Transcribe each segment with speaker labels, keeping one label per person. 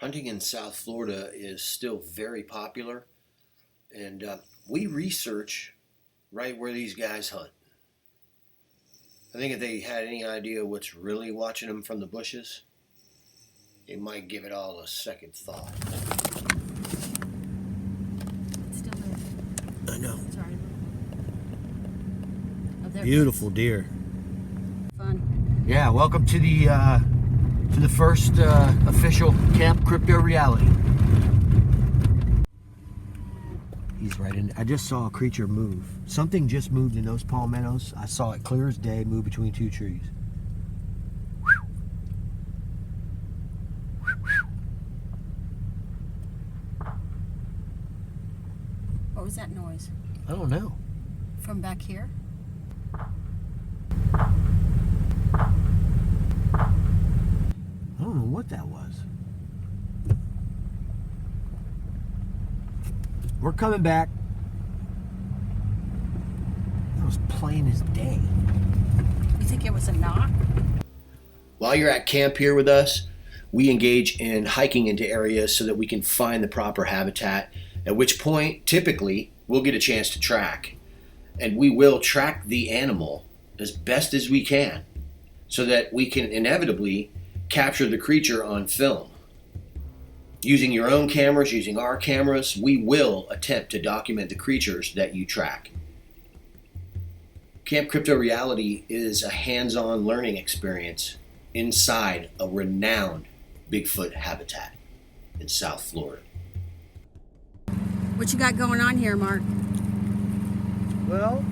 Speaker 1: Hunting in South Florida is still very popular, and we research right where these guys hunt. I think if they had any idea what's really watching them from the bushes, they might give it all a second thought.
Speaker 2: It's still there.
Speaker 1: I know.
Speaker 2: Sorry. Oh,
Speaker 1: Beautiful deer.
Speaker 2: Fun.
Speaker 1: Yeah, welcome to the first official Camp Crypto Reality. He's right in. I just saw a creature move. Something just moved in those palmettos. I saw it clear as day move between two trees.
Speaker 2: What was that noise?
Speaker 1: I don't know.
Speaker 2: From back here?
Speaker 1: I don't know what that was. We're coming back. That was plain as day.
Speaker 2: You think it was a knock?
Speaker 1: While you're at camp here with us, we engage in hiking into areas so that we can find the proper habitat, at which point, typically, we'll get a chance to track. And we will track the animal as best as we can so that we can inevitably capture the creature on film. Using your own cameras, using our cameras, we will attempt to document the creatures that you track. Camp Crypto Reality is a hands-on learning experience inside a renowned Bigfoot habitat in South Florida.
Speaker 2: What you got going on here, Mark?
Speaker 3: Well,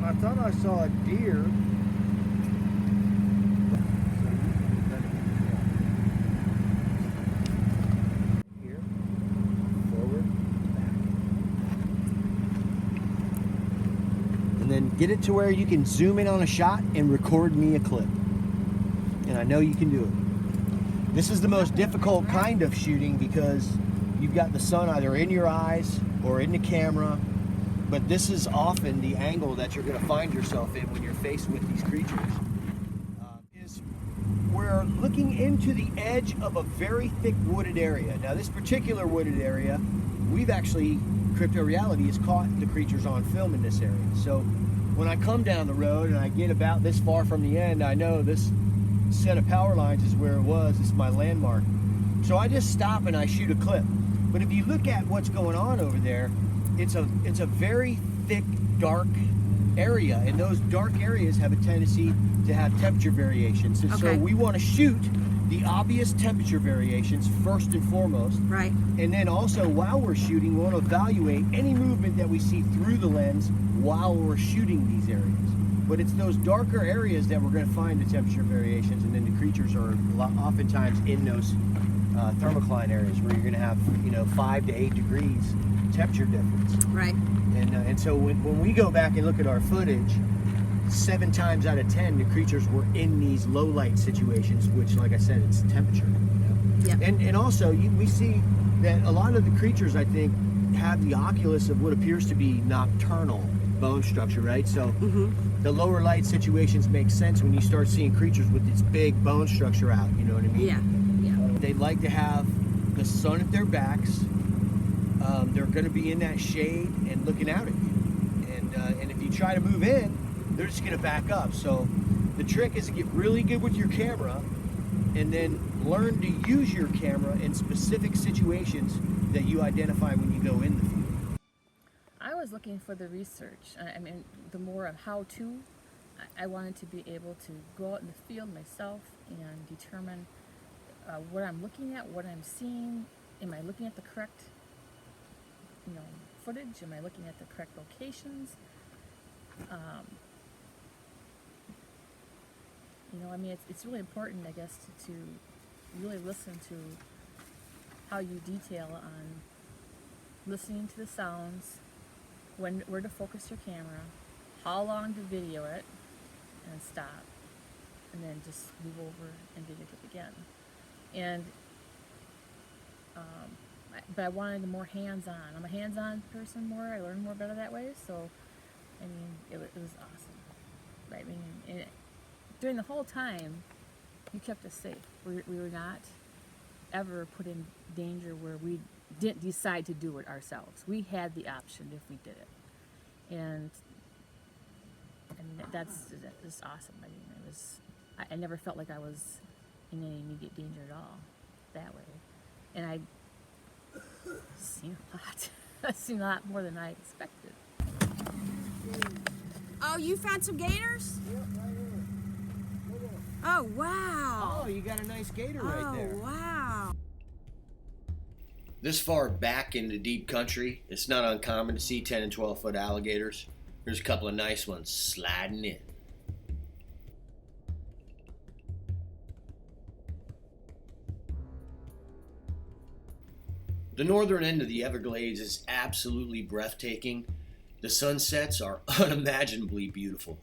Speaker 3: I thought I saw a deer. Here, forward, back.
Speaker 1: And then get it to where you can zoom in on a shot and record me a clip. And I know you can do it. This is the most difficult kind of shooting because you've got the sun either in your eyes or in the camera. But this is often the angle that you're going to find yourself in when you're faced with these creatures. We're looking into the edge of a very thick wooded area. Now this particular wooded area, we've actually, Crypto Reality has caught the creatures on film in this area. So when I come down the road and I get about this far from the end, I know this set of power lines is where it was. This is my landmark. So I just stop and I shoot a clip. But if you look at what's going on over there, it's a very thick, dark area, and those dark areas have a tendency to have temperature variations. And so we want to shoot the obvious temperature variations first and foremost.
Speaker 2: Right.
Speaker 1: And then also, while we're shooting, we want to evaluate any movement that we see through the lens while we're shooting these areas. But it's those darker areas that we're going to find the temperature variations, and then the creatures are oftentimes in those thermocline areas where you're going to have 5 to 8 degrees temperature difference.
Speaker 2: Right.
Speaker 1: And so when we go back and look at our footage, 7 times out of 10 the creatures were in these low light situations, which, like I said, it's temperature.
Speaker 2: Yeah.
Speaker 1: And also we see that a lot of the creatures, I think, have the oculus of what appears to be nocturnal bone structure, right? So the lower light situations make sense when you start seeing creatures with this big bone structure out, you know what I mean?
Speaker 2: Yeah.
Speaker 1: They like to have the sun at their backs. They're going to be in that shade and looking out at you. And if you try to move in, they're just going to back up. So the trick is to get really good with your camera and then learn to use your camera in specific situations that you identify when you go in the field.
Speaker 4: I was looking for the research. I mean, the more of how to. I wanted to be able to go out in the field myself and determine what I'm looking at, what I'm seeing. Am I looking at the correct footage? Am I looking at the correct locations? It's really important, I guess, to really listen to how you detail on listening to the sounds, where to focus your camera, how long to video it, and stop, and then just move over and video it again. And but I wanted more hands-on. I'm a hands-on person more. I learn more better that way. So, it was awesome. Right? During the whole time, you kept us safe. We were not ever put in danger where we didn't decide to do it ourselves. We had the option if we did it, and that's awesome. I mean, I never felt like I was in any immediate danger at all that way, and I seen a lot. I've seen a lot more than I expected.
Speaker 2: Oh, you found some gators?
Speaker 1: Yep, right here. Look at 'em.
Speaker 2: Oh, wow.
Speaker 1: Oh, you got a nice gator right there.
Speaker 2: Oh, wow.
Speaker 1: This far back in the deep country, it's not uncommon to see 10 and 12 foot alligators. There's a couple of nice ones sliding in. The northern end of the Everglades is absolutely breathtaking. The sunsets are unimaginably beautiful.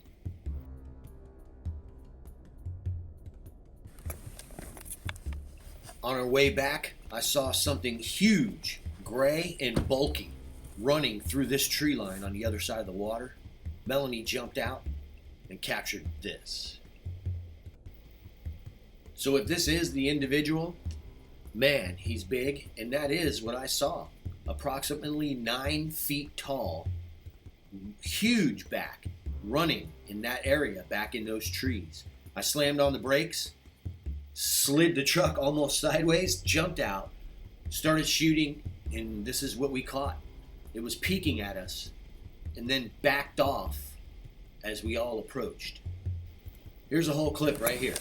Speaker 1: On our way back, I saw something huge, gray and bulky, running through this tree line on the other side of the water. Melanie jumped out and captured this. So if this is the individual, man, he's big, and that is what I saw. Approximately 9 feet tall, huge back, running in that area, back in those trees. I slammed on the brakes, slid the truck almost sideways, jumped out, started shooting, and this is what we caught. It was peeking at us, and then backed off as we all approached. Here's a whole clip right here.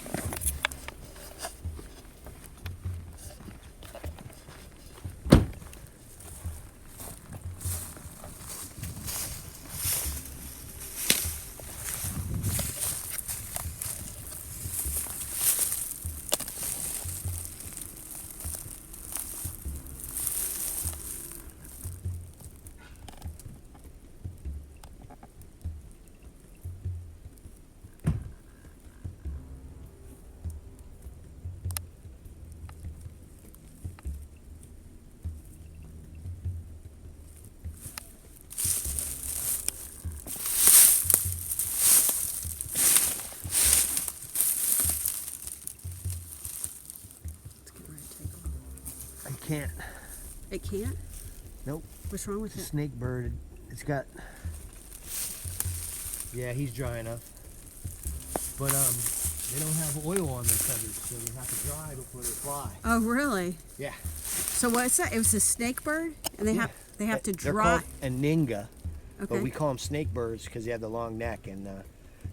Speaker 2: Let's get ready to take off.
Speaker 1: I can't.
Speaker 2: It can't?
Speaker 1: Nope.
Speaker 2: What's wrong with
Speaker 1: It's a
Speaker 2: it?
Speaker 1: snake bird. It's got. Yeah, he's dry enough. But they don't have oil on their feathers, so they have to dry before they fly.
Speaker 2: Oh, really?
Speaker 1: Yeah.
Speaker 2: So what's that? It was a snake bird, and they
Speaker 1: Yeah.
Speaker 2: have to
Speaker 1: They're
Speaker 2: dry.
Speaker 1: called aninga, but
Speaker 2: Okay.
Speaker 1: we call them snake birds because they have the long neck, and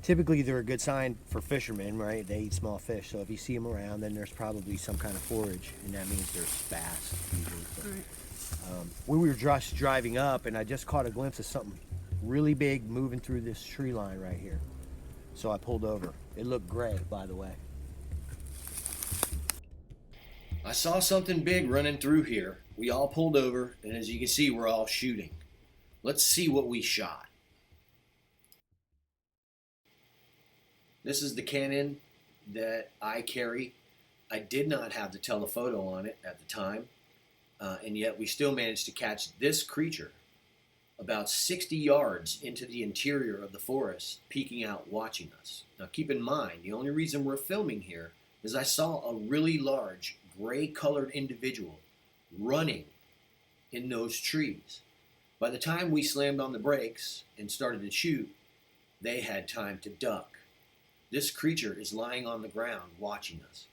Speaker 1: typically they're a good sign for fishermen, right? They eat small fish, so if you see them around, then there's probably some kind of forage, and that means there's bass usually. But,
Speaker 2: Right.
Speaker 1: we were just driving up, and I just caught a glimpse of something really big moving through this tree line right here. So I pulled over. It looked gray, by the way. I saw something big running through here. We all pulled over, and as you can see, we're all shooting. Let's see what we shot. This is the Canon that I carry. I did not have the telephoto on it at the time, and yet we still managed to catch this creature about 60 yards into the interior of the forest, peeking out, watching us. Now keep in mind, the only reason we're filming here is I saw a really large gray-colored individual running in those trees. By the time we slammed on the brakes and started to shoot, they had time to duck. This creature is lying on the ground watching us.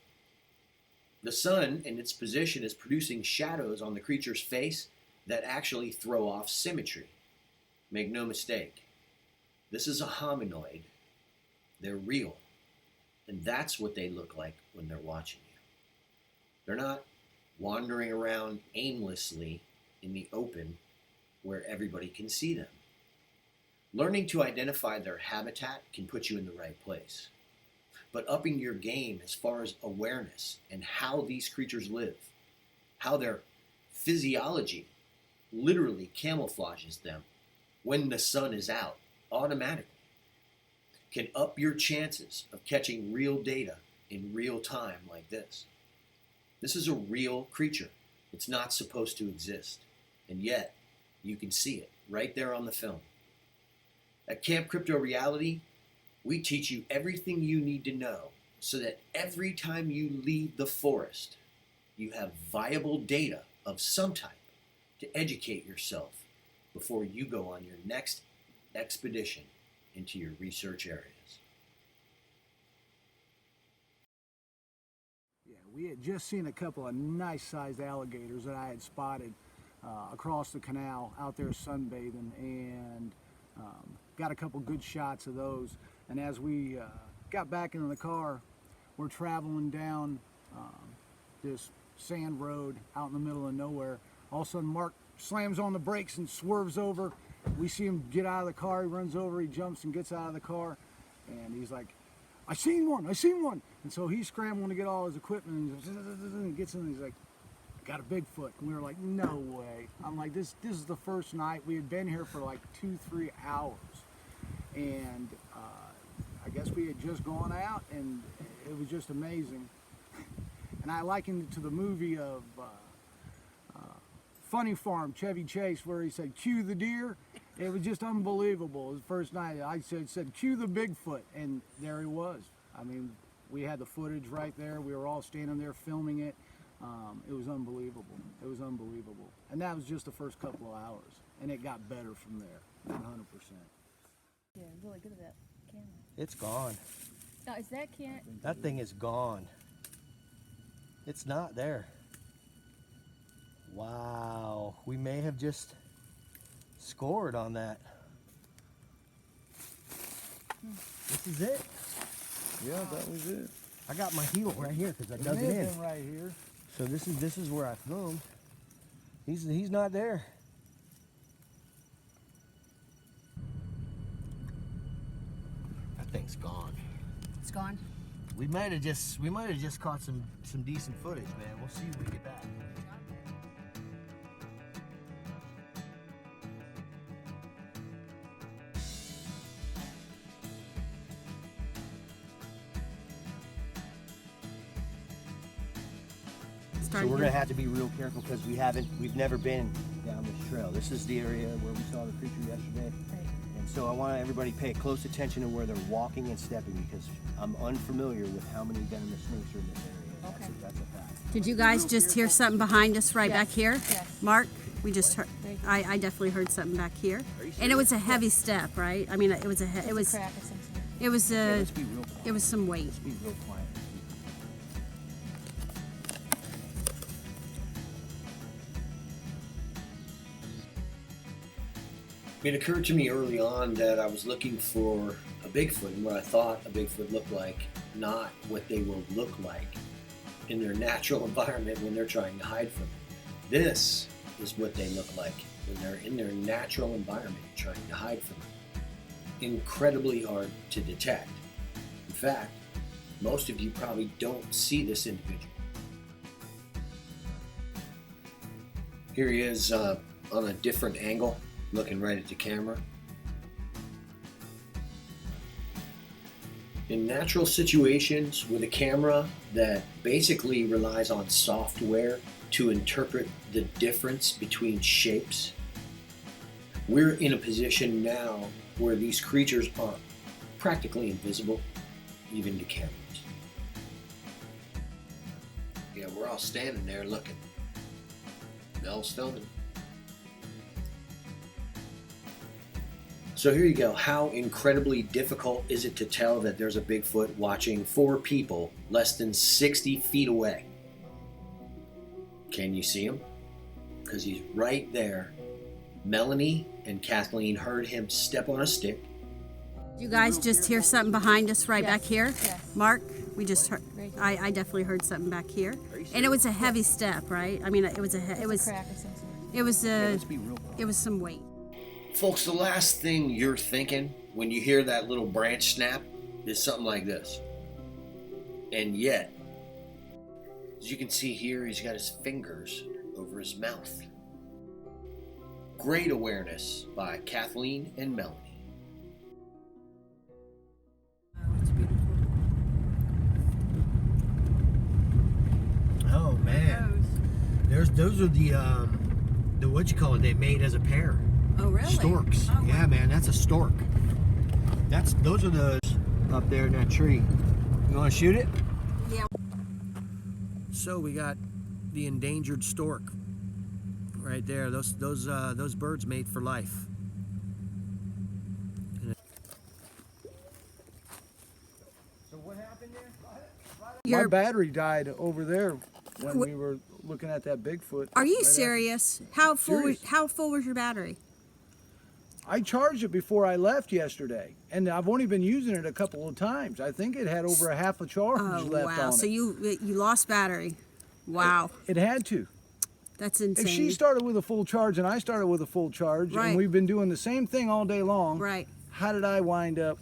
Speaker 1: The sun in its position is producing shadows on the creature's face that actually throw off symmetry. Make no mistake, this is a hominoid. They're real. And that's what they look like when they're watching you. They're not wandering around aimlessly in the open where everybody can see them. Learning to identify their habitat can put you in the right place. But upping your game as far as awareness and how these creatures live, how their physiology literally camouflages them when the sun is out automatically, can up your chances of catching real data in real time like this. This is a real creature. It's not supposed to exist. And yet, you can see it right there on the film. At Camp Crypto Reality, we teach you everything you need to know so that every time you leave the forest,
Speaker 5: you have viable data of some type to educate yourself before you go on your next expedition into your research areas.
Speaker 6: Yeah, we had just seen a couple of nice-sized alligators that I had spotted across the canal out there sunbathing, and got a couple good shots of those. And as we got back into the car, we're traveling down this sand road out in the middle of nowhere. All of a sudden, Mark slams on the brakes and swerves over. We see him get out of the car. He runs over, he jumps and gets out of the car, and he's like, I seen one, I seen one. And so he's scrambling to get all his equipment, and he gets in and he's like, I got a Bigfoot. And we were like, no way. I'm like, this is the first night. We had been here for like 2-3 hours. And I guess we had just gone out, and it was just amazing. And I likened it to the movie of Funny Farm, Chevy Chase, where he said, cue the deer. It was just unbelievable. It was the first night. I said, cue the Bigfoot, and there he was. I mean, we had the footage right there. We were all standing there filming it. It was unbelievable. It was unbelievable. And that was just the first couple of hours. And it got better from there, 100%.
Speaker 4: Yeah, really good at that camera.
Speaker 7: It's gone.
Speaker 4: Now, is that
Speaker 7: That thing is gone. It's not there. Wow. We may have just scored on that. This is it.
Speaker 3: Yeah, that was it.
Speaker 7: I got my heel right here because I dug
Speaker 6: May
Speaker 7: it
Speaker 6: have
Speaker 7: in.
Speaker 6: been right here.
Speaker 7: So this is where I filmed. He's not there. That thing's gone.
Speaker 2: It's gone.
Speaker 7: We might have just caught some decent footage, man. We'll see when we get back. So we're gonna have to be real careful because we've never been down this trail. This is the area where we saw the creature yesterday.
Speaker 4: Right.
Speaker 7: And so I want everybody to pay close attention to where they're walking and stepping because I'm unfamiliar with how many venomous snakes are in this area.
Speaker 4: Okay.
Speaker 7: That's a fact.
Speaker 2: Did you guys just hear something behind us right
Speaker 4: Yes,
Speaker 2: back here?
Speaker 4: yes.
Speaker 2: Mark, we just heard.
Speaker 4: Right.
Speaker 2: I definitely heard something back here, and it was a heavy step, right? I mean, it was
Speaker 4: It's
Speaker 2: it was
Speaker 4: a crack or something.
Speaker 2: it was
Speaker 7: Yeah,
Speaker 2: a
Speaker 7: let's be real quiet.
Speaker 2: it was some weight.
Speaker 7: Let's be real quiet.
Speaker 5: It occurred to me early on that I was looking for a Bigfoot and what I thought a Bigfoot looked like, not what they will look like in their natural environment when they're trying to hide from it. This is what they look like when they're in their natural environment trying to hide from it. Incredibly hard to detect. In fact, most of you probably don't see this individual. Here he is on a different angle, looking right at the camera. In natural situations with a camera that basically relies on software to interpret the difference between shapes, we're in a position now where these creatures are practically invisible, even to cameras. Yeah, we're all standing there looking. Mel's filming. So here you go. How incredibly difficult is it to tell that there's a Bigfoot watching 4 people less than 60 feet away? Can you see him? Because he's right there. Melanie and Kathleen heard him step on a stick.
Speaker 2: You guys just hear something behind us right
Speaker 4: Yes,
Speaker 2: back here?
Speaker 4: yes.
Speaker 2: Mark, we just heard.
Speaker 4: Right.
Speaker 2: I definitely heard something back here, and it was a heavy step, right? I mean, it was
Speaker 4: It's
Speaker 2: it was
Speaker 4: a crack or something.
Speaker 2: it was
Speaker 7: Yeah,
Speaker 2: a
Speaker 7: let's be real quiet.
Speaker 2: it was some weight.
Speaker 5: Folks, the last thing you're thinking when you hear that little branch snap is something like this. And yet, as you can see here, he's got his fingers over his mouth. Great awareness by Kathleen and Melanie.
Speaker 2: It's beautiful.
Speaker 1: Oh man, those are the what you call it? They made as a pair.
Speaker 2: Oh really?
Speaker 1: Storks.
Speaker 2: Oh,
Speaker 1: Yeah, man, that's a stork. Those are those up there in that tree. You want to shoot it?
Speaker 2: Yeah.
Speaker 1: So we got the endangered stork right there. Those birds mate for life.
Speaker 3: So what happened there?
Speaker 6: My
Speaker 2: Your,
Speaker 6: battery died over there when we were looking at that Bigfoot.
Speaker 2: are you
Speaker 6: right after-
Speaker 2: serious? How full?
Speaker 6: Serious.
Speaker 2: How full was your battery?
Speaker 6: I charged it before I left yesterday, and I've only been using it a couple of times. I think it had over a half a charge
Speaker 2: Oh
Speaker 6: left
Speaker 2: wow!
Speaker 6: on
Speaker 2: So
Speaker 6: it.
Speaker 2: you lost battery. Wow,
Speaker 6: It had to.
Speaker 2: that's insane.
Speaker 6: If she started with a full charge and I started with a full charge,
Speaker 2: Right.
Speaker 6: and we've been doing the same thing all day long,
Speaker 2: Right.
Speaker 6: how did I wind up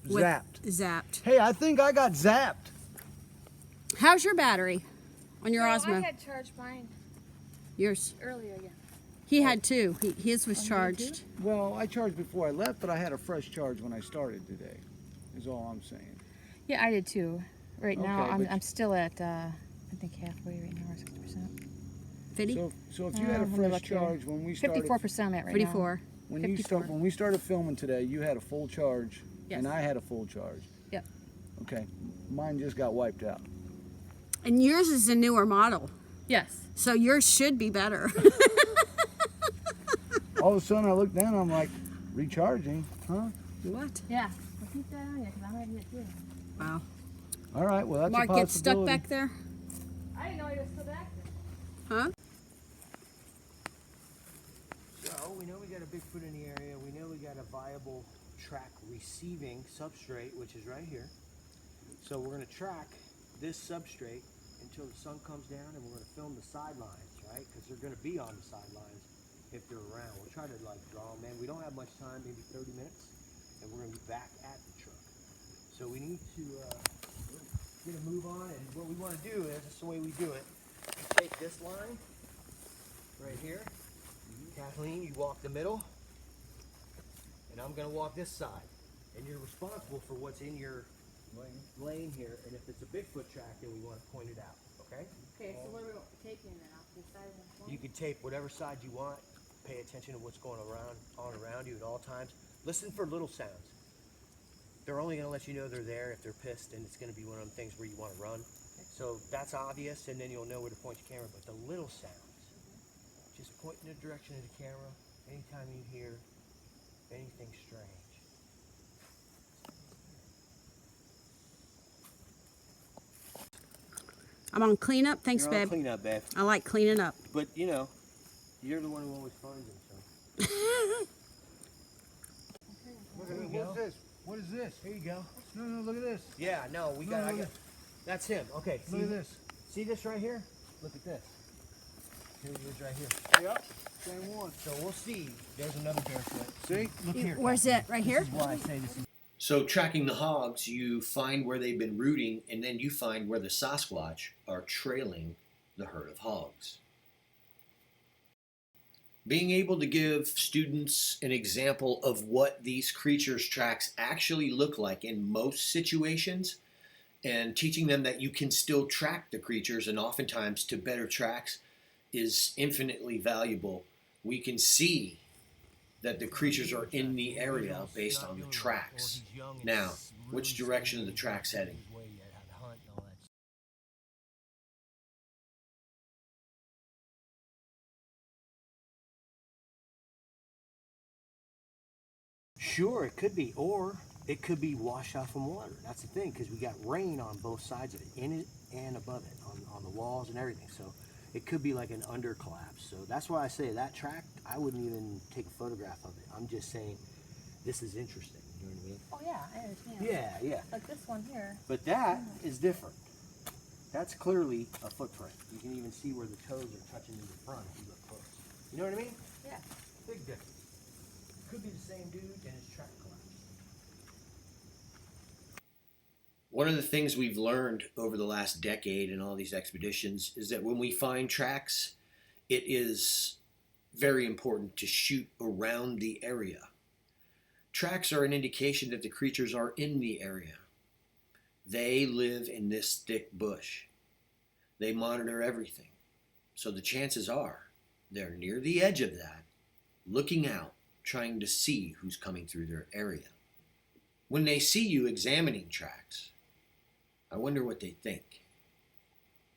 Speaker 2: With-
Speaker 6: zapped?
Speaker 2: Zapped.
Speaker 6: Hey, I think I got zapped.
Speaker 2: How's your battery on your
Speaker 4: I
Speaker 2: Osmo?
Speaker 4: had charged mine
Speaker 2: Yours.
Speaker 4: earlier, yeah.
Speaker 2: He had two. His was
Speaker 4: On you
Speaker 2: charged.
Speaker 6: Well, I charged before I left, but I had a fresh charge when I started today, is all I'm saying.
Speaker 4: Yeah, I did too. Right now,
Speaker 6: Okay, but-
Speaker 4: I'm still at, I think halfway right now, or 60%.
Speaker 2: 50?
Speaker 6: So if you had a
Speaker 4: let me
Speaker 6: fresh
Speaker 4: look here.
Speaker 6: charge when we started,
Speaker 4: 54% at right
Speaker 2: 54.
Speaker 6: when
Speaker 4: 54.
Speaker 6: when we started filming today, you had a full charge,
Speaker 4: Yes.
Speaker 6: and I had a full charge.
Speaker 4: Yep.
Speaker 6: Okay, mine just got wiped out.
Speaker 2: And yours is a newer model.
Speaker 4: now. Yes.
Speaker 2: So yours should be better.
Speaker 6: All of a sudden, I looked down, I'm like, recharging, huh?
Speaker 2: What?
Speaker 4: Yeah. Well, keep that on you, because I'm ready to do it.
Speaker 2: Wow.
Speaker 6: All right, well that's
Speaker 2: Mark
Speaker 6: a
Speaker 2: gets stuck
Speaker 6: possibility.
Speaker 2: back there?
Speaker 4: I didn't know he was still back there.
Speaker 2: Huh?
Speaker 1: So we know we got a Bigfoot in the area. We know we got a viable track receiving substrate, which is right here. So we're going to track this substrate until the sun comes down, and we're going to film the sidelines, right? Because they're going to be on the sidelines if they're around. We'll try to like draw them in. We don't have much time, maybe 30 minutes, and we're going to be back at the truck. So we need to get a move on, and what we want to do is, this is the way we do it. You take this line right here. Kathleen, you walk the middle, and I'm gonna walk this side. And you're responsible for what's in your lane here, and if it's a Bigfoot track, then we want to point it out, okay?
Speaker 4: Okay, so what are we taking then? Off the side of the
Speaker 1: You can tape whatever side you want. Pay attention to what's going around you at all times. Listen for little sounds. They're only gonna let you know they're there if they're pissed, and it's gonna be one of them things where you want to run. So that's obvious, and then you'll know where to point your camera. But the little sounds, just point in the direction of the camera anytime you hear anything strange.
Speaker 2: I'm on cleanup. Thanks,
Speaker 1: You're on
Speaker 2: babe.
Speaker 1: clean up, babe.
Speaker 2: I like cleaning up.
Speaker 1: But you know, you're the one who always finds them. So
Speaker 6: What's this? What is this?
Speaker 1: here you go.
Speaker 6: No, look at this.
Speaker 1: Yeah, no, we got.
Speaker 6: No,
Speaker 1: I
Speaker 6: look
Speaker 1: got. That's him. Okay.
Speaker 6: Look at this.
Speaker 1: See this right here? Look at this. Here he is right here.
Speaker 6: Yep, same one.
Speaker 1: So we'll see. There's another Bigfoot.
Speaker 6: See?
Speaker 1: Look here.
Speaker 2: Where's it? Right here?
Speaker 1: This is why I say this is.
Speaker 5: So tracking the hogs, you find where they've been rooting, and then you find where the Sasquatch are trailing the herd of hogs. Being able to give students an example of what these creatures' tracks actually look like in most situations, and teaching them that you can still track the creatures, and oftentimes to better tracks, is infinitely valuable. We can see that the creatures are in the area based on the tracks. Now, which direction are the tracks heading?
Speaker 1: Sure, it could be, or it could be washed out from water. That's the thing, because we got rain on both sides of it, in it and above it, on the walls and everything. So it could be like an under collapse. So that's why I say that track, I wouldn't even take a photograph of it. I'm just saying this is interesting. You know what I mean?
Speaker 4: Oh yeah, I understand.
Speaker 1: Yeah, yeah.
Speaker 4: Like this one here.
Speaker 1: But that is different. That's clearly a footprint. You can even see where the toes are touching in the front if you look close. You know what I mean?
Speaker 4: Yeah.
Speaker 1: Big difference. Could be the same dude and his track collapsed.
Speaker 5: One of the things we've learned over the last decade in all these expeditions is that when we find tracks, it is very important to shoot around the area. Tracks are an indication that the creatures are in the area. They live in this thick bush. They monitor everything. So the chances are they're near the edge of that, looking out, trying to see who's coming through their area. When they see you examining tracks, I wonder what they think.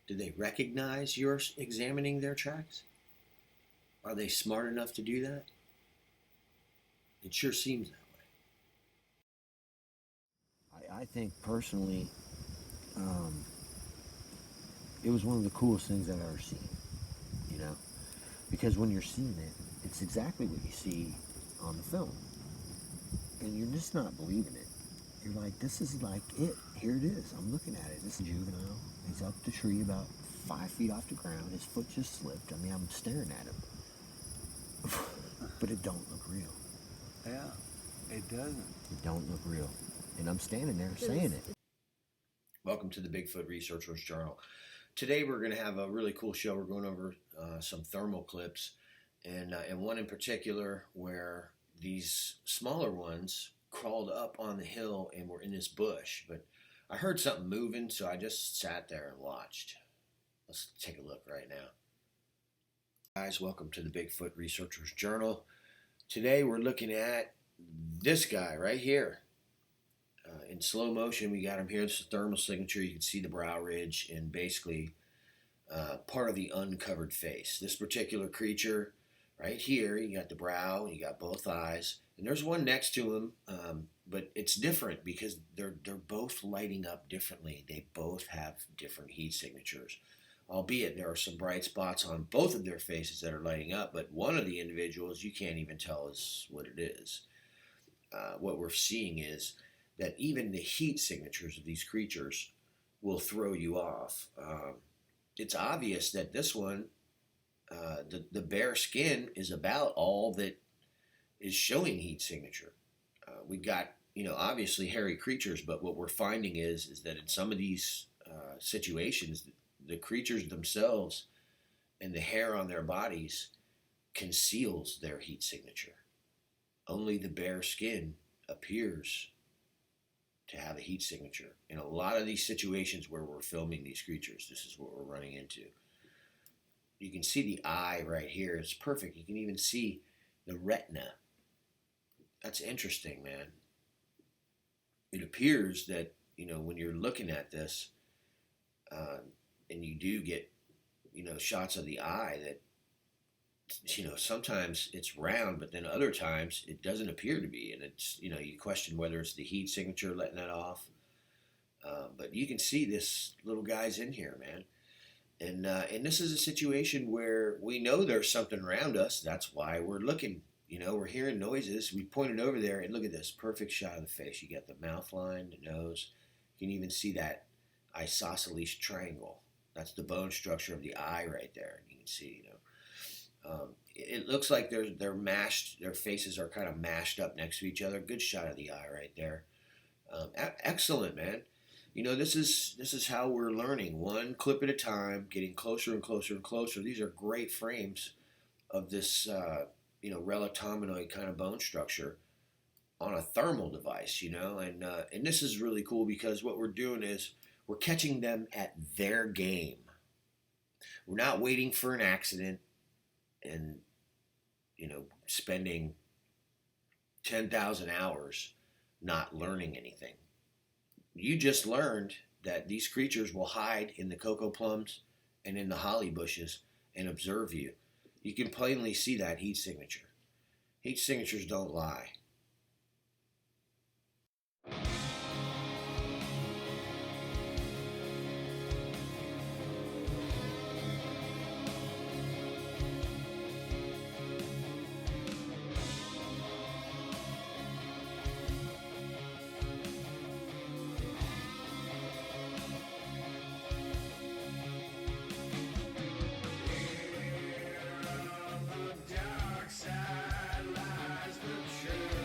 Speaker 5: Do they recognize you're examining their tracks? Are they smart enough to do that? It sure seems that way.
Speaker 1: I think personally, it was one of the coolest things I've ever seen, you know, because when you're seeing it, it's exactly what you see on the film, and you're just not believing it. You're like, this is like it. Here it is. I'm looking at it. This is juvenile. He's up the tree about 5 feet off the ground. His foot just slipped. I mean, I'm staring at him, but it don't look real.
Speaker 3: Yeah, it doesn't.
Speaker 1: It don't look real, and I'm standing there saying it.
Speaker 5: Welcome to the Bigfoot Researchers Journal. Today we're going to have a really cool show. We're going over some thermal clips, and one in particular where these smaller ones crawled up on the hill and were in this bush. But I heard something moving, so I just sat there and watched. Let's take a look right now. Guys, welcome to the Bigfoot Researchers Journal. Today we're looking at this guy right here. In slow motion, we got him here. This is a thermal signature. You can see the brow ridge and basically part of the uncovered face. This particular creature right here, you got the brow, you got both eyes, and there's one next to him, but it's different because they're both lighting up differently. They both have different heat signatures, albeit there are some bright spots on both of their faces that are lighting up, but one of the individuals you can't even tell is what it is. What we're seeing is that even the heat signatures of these creatures will throw you off. It's obvious that this one, the bare skin, is about all that is showing heat signature. We got, obviously hairy creatures, but what we're finding is that in some of these situations, the creatures themselves and the hair on their bodies conceals their heat signature. Only the bare skin appears to have a heat signature. In a lot of these situations where we're filming these creatures, this is what we're running into. You can see the eye right here. It's perfect. You can even see the retina. That's interesting, man. It appears that, when you're looking at this, and you do get, shots of the eye that, sometimes it's round, but then other times it doesn't appear to be. And it's, you question whether it's the heat signature letting that off. But you can see this little guy's in here, man. And this is a situation where we know there's something around us. That's why we're looking. We're hearing noises. We pointed over there, and look at this perfect shot of the face. You got the mouth line, the nose. You can even see that isosceles triangle. That's the bone structure of the eye right there. And you can see, it looks like they're mashed. Their faces are kind of mashed up next to each other. Good shot of the eye right there. Excellent, man. This is how we're learning, one clip at a time, getting closer and closer and closer. These are great frames of this, relatominoid kind of bone structure on a thermal device, and this is really cool because what we're doing is we're catching them at their game. We're not waiting for an accident and, spending 10,000 hours not learning anything. You just learned that these creatures will hide in the cocoa plums and in the holly bushes and observe you. You can plainly see that heat signature. Heat signatures don't lie.
Speaker 8: Dark side lies the truth.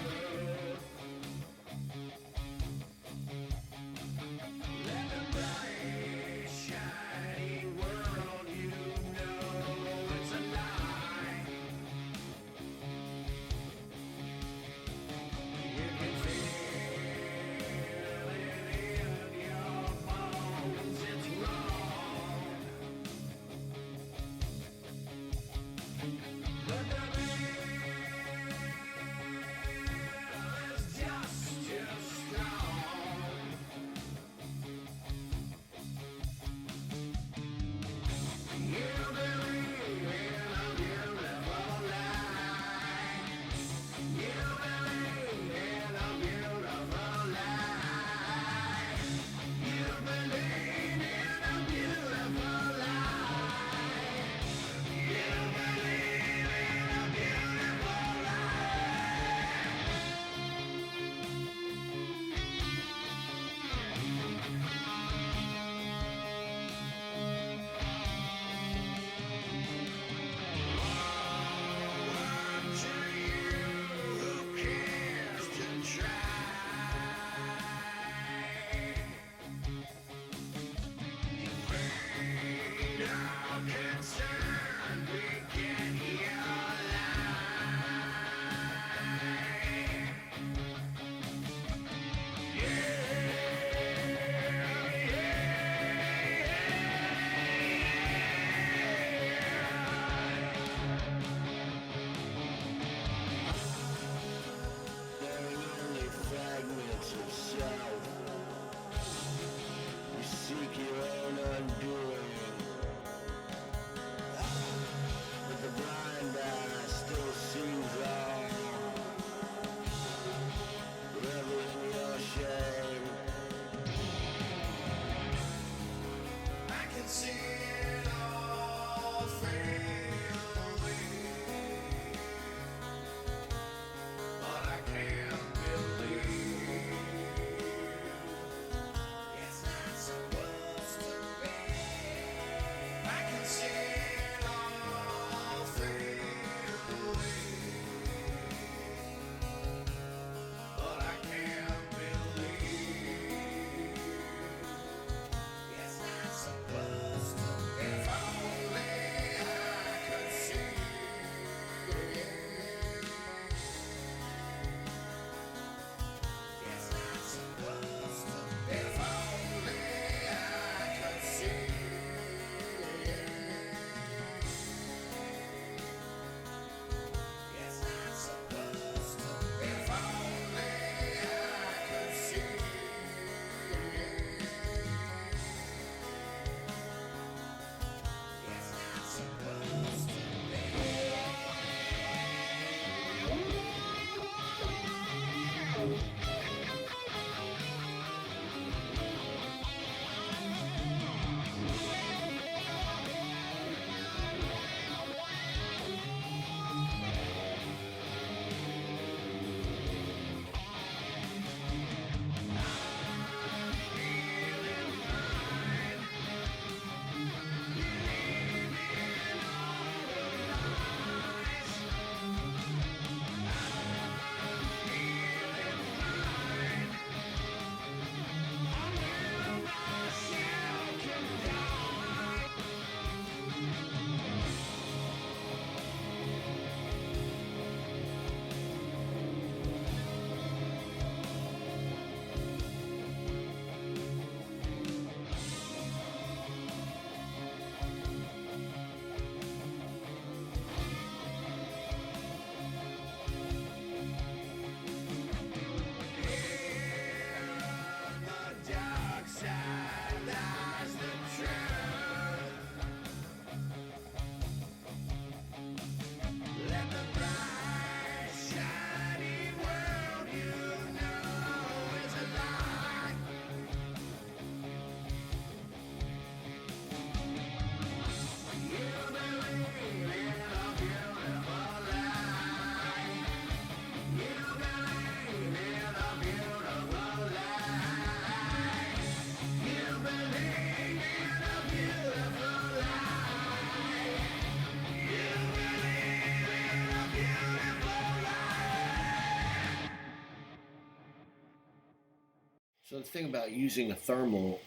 Speaker 5: thing about using a thermal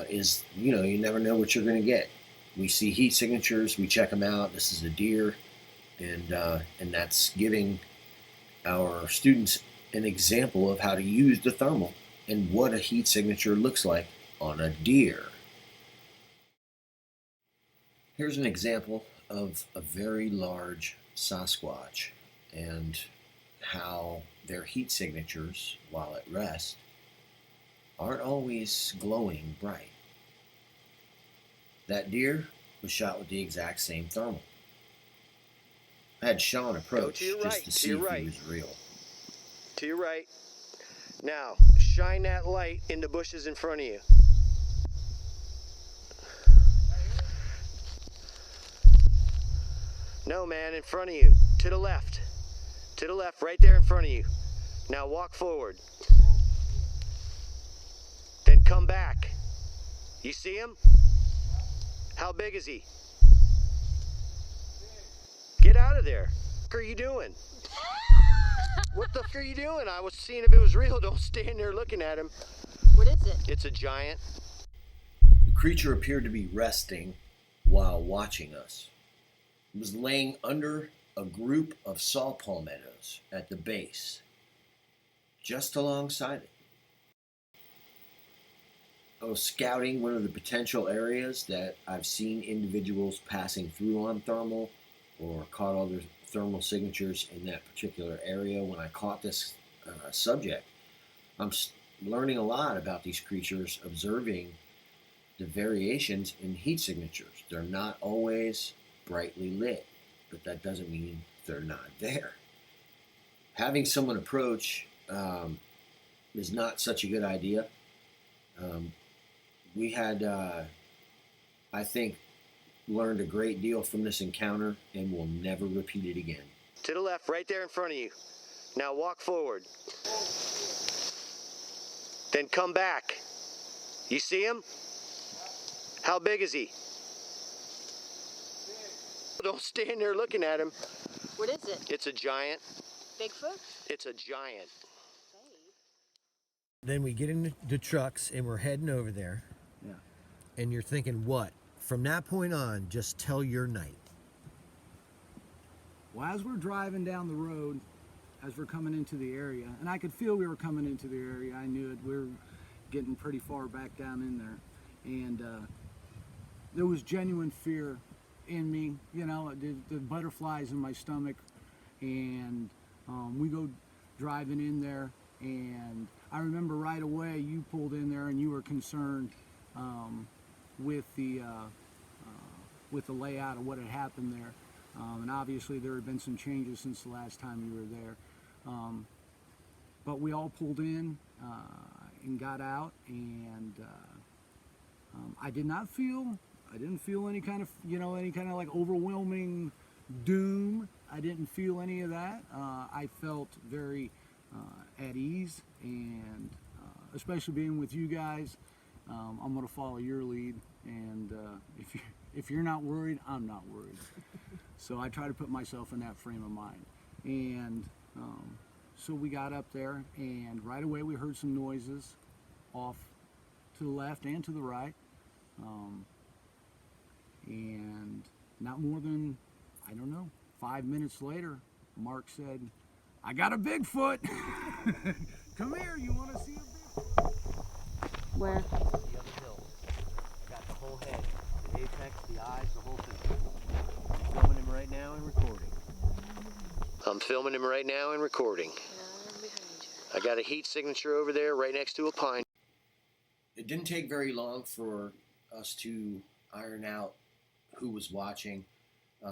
Speaker 5: is, you never know what you're going to get. We see heat signatures, we check them out. This is a deer, and that's giving our students an example of how to use the thermal and what a heat signature looks like on a deer. Here's an example of a very large Sasquatch and how their heat signatures, while at rest, aren't always glowing bright. That deer was shot with the exact same thermal. I had Sean approach just to see if he was real.
Speaker 1: To your right. Now, shine that light in the bushes in front of you. No, man, in front of you. To the left. To the left, right there in front of you. Now walk forward. Then come back. You see him? How big is he? Get out of there. What are you doing? What the f are you doing? I was seeing if it was real. Don't stand there looking at him.
Speaker 4: What is it?
Speaker 1: It's a giant.
Speaker 5: The creature appeared to be resting while watching us. It was laying under a group of saw palmettos at the base, just alongside it. I was scouting one of the potential areas that I've seen individuals passing through on thermal or caught other thermal signatures in that particular area. When I caught this subject, I'm learning a lot about these creatures, observing the variations in heat signatures. They're not always brightly lit, but that doesn't mean they're not there. Having someone approach is not such a good idea. We had, I think, learned a great deal from this encounter and will never repeat it again.
Speaker 1: To the left, right there in front of you. Now walk forward. Then come back. You see him? How big is he? Don't stand there looking at him.
Speaker 4: What is it?
Speaker 1: It's a giant.
Speaker 4: Bigfoot?
Speaker 1: It's a giant.
Speaker 8: Then we get in the trucks and we're heading over there.
Speaker 6: Yeah.
Speaker 8: And you're thinking, what? From that point on, just tell your night.
Speaker 6: Well, as we're driving down the road, as we're coming into the area, and I could feel we were coming into the area, I knew it, we were getting pretty far back down in there. And there was genuine fear in me, the butterflies in my stomach. And we go driving in there, and I remember right away you pulled in there and you were concerned with the layout of what had happened there, and obviously there had been some changes since the last time you were there, but we all pulled in and got out, and I didn't feel any kind of like overwhelming doom. I didn't feel any of that. I felt very at ease, and especially being with you guys, I'm going to follow your lead, and if you're not worried, I'm not worried. So I try to put myself in that frame of mind. And so we got up there, and right away we heard some noises off to the left and to the right, and not more than, 5 minutes later, Mark said, "I got a Bigfoot." Come here, you want to see a Bigfoot?
Speaker 2: Where?
Speaker 7: The other hill. I got the whole head, the apex, the eyes, the whole thing. I'm filming him right now and recording.
Speaker 1: I'm filming him right now and recording. I got a heat signature over there right next to a pine.
Speaker 5: It didn't take very long for us to iron out who was watching.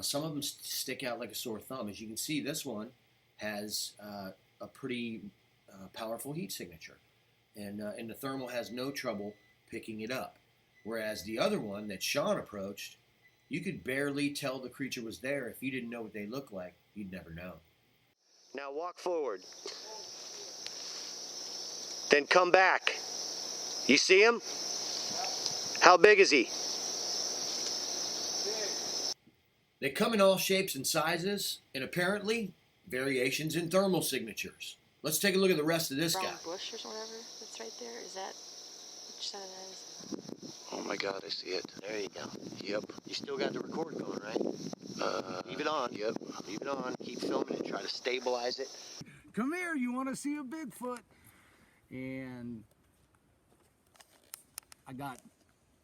Speaker 5: Some of them stick out like a sore thumb. As you can see, this one has a pretty powerful heat signature, and the thermal has no trouble picking it up. Whereas the other one that Sean approached, you could barely tell the creature was there. If you didn't know what they looked like, you'd never know.
Speaker 1: Now walk forward. Then come back. You see him? How big is he?
Speaker 5: They come in all shapes and sizes, and apparently variations in thermal signatures. Let's take a look at the rest of this guy.
Speaker 4: Bush or whatever.
Speaker 9: that's right there? Is that which side that is?
Speaker 10: Oh my God, I see it.
Speaker 5: There you go.
Speaker 10: Yep.
Speaker 5: You still got the record going, right? Leave it on.
Speaker 10: Yep.
Speaker 5: Leave it on. Keep filming it. Try to stabilize it.
Speaker 6: Come here, you want to see a Bigfoot? And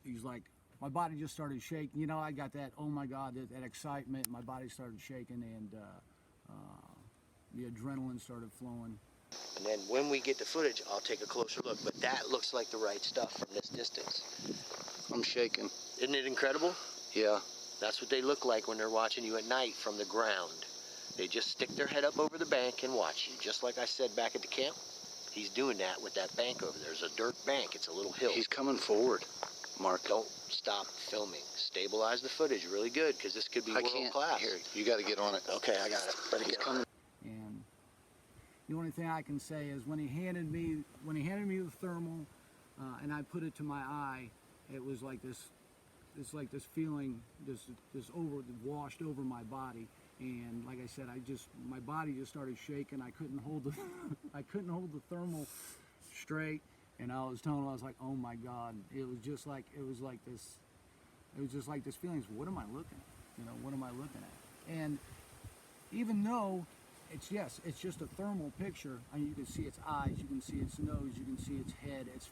Speaker 6: he's like, my body just started shaking. You know, I got that, oh my God, that excitement. My body started shaking, and the adrenaline started flowing.
Speaker 5: And then when we get the footage, I'll take a closer look. But that looks like the right stuff from this distance.
Speaker 10: I'm shaking.
Speaker 5: Isn't it incredible?
Speaker 10: Yeah.
Speaker 5: That's what they look like when they're watching you at night from the ground. They just stick their head up over the bank and watch you. Just like I said back at the camp, he's doing that with that bank over there. There's a dirt bank. It's a little hill.
Speaker 10: He's coming forward, Mark.
Speaker 5: Don't stop filming. Stabilize the footage really good, because this could be world class.
Speaker 10: Here, you got to get on it.
Speaker 5: Okay, I got it. Let it go.
Speaker 6: And the only thing I can say is when he handed me the thermal, and I put it to my eye, it was like this. It's like this feeling, this washed over my body, and like I said, my body just started shaking. I couldn't hold the thermal straight, and I was like, oh my God! It was just like this feeling. What am I looking at? You know, what am I looking at? And even though it's just a thermal picture. I mean, you can see its eyes, you can see its nose, you can see its head. It's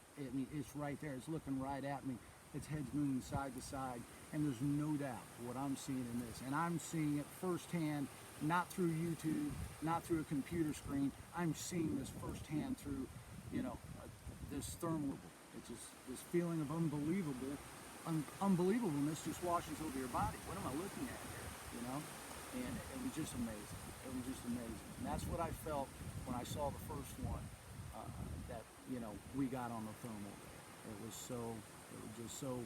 Speaker 6: right there. It's looking right at me. Its head's moving side to side, and there's no doubt what I'm seeing in this. And I'm seeing it firsthand, not through YouTube, not through a computer screen. I'm seeing this firsthand through, this thermal. It's just this feeling of unbelievableness just washes over your body. What am I looking at here? And it was just amazing. It was just amazing. And that's what I felt when I saw the first one that we got on the thermal there. It was just so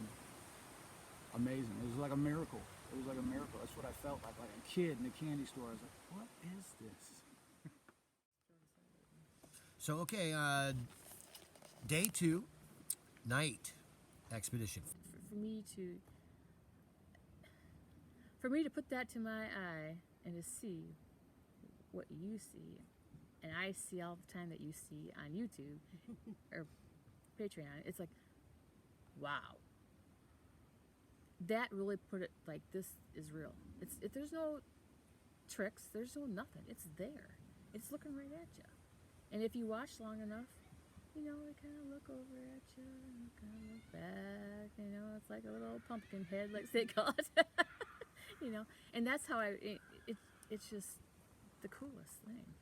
Speaker 6: amazing. It was like a miracle. It was like a miracle. That's what I felt like a kid in a candy store. I was like, what is this?
Speaker 8: So, okay, day 2, night expedition.
Speaker 4: For me to put that to my eye and to see what you see, and I see all the time that you see on YouTube or Patreon, it's like, wow. That really put it like, this is real. There's no tricks, there's no nothing. It's there. It's looking right at you. And if you watch long enough, they kind of look over at you and kind of look back. It's like a little pumpkin head, like they call it. And that's how it's just the coolest thing.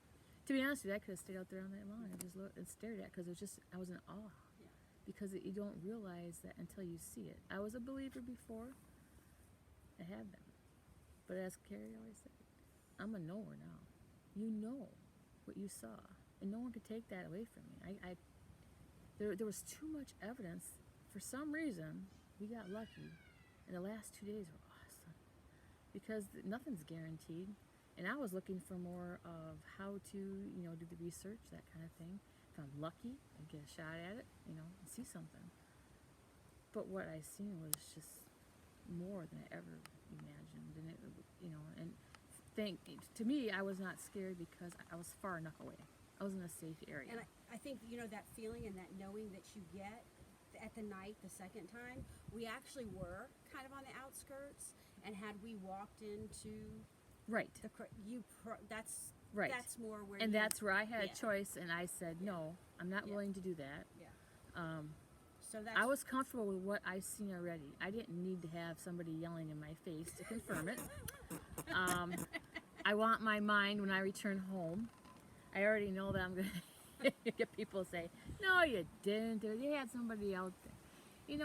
Speaker 4: To be honest with you, I could have stayed out there all night long and just looked and stared at it, because I was in awe. Yeah. Because you don't realize that until you see it. I was a believer before. I have been. But as Carrie always said, I'm a knower now. You know what you saw. And no one could take that away from me. There was too much evidence. For some reason, we got lucky. And the last 2 days were awesome. Because nothing's guaranteed. And I was looking for more of how to, do the research, that kind of thing. If I'm lucky, I get a shot at it, and see something. But what I seen was just more than I ever imagined. And to me, I was not scared because I was far enough away. I was in a safe area.
Speaker 2: And I think, that feeling and that knowing that you get at the night the second time, we actually were kind of on the outskirts, and had we walked into
Speaker 4: right,
Speaker 2: that's
Speaker 4: right,
Speaker 2: that's more where.
Speaker 4: And that's where I had a choice, and I said no, I'm not willing to do that.
Speaker 2: Yeah. So
Speaker 4: I was comfortable with what I've seen already. I didn't need to have somebody yelling in my face to confirm it. I want my mind when I return home. I already know that I'm going to get people say, no, you didn't. You had somebody out there. And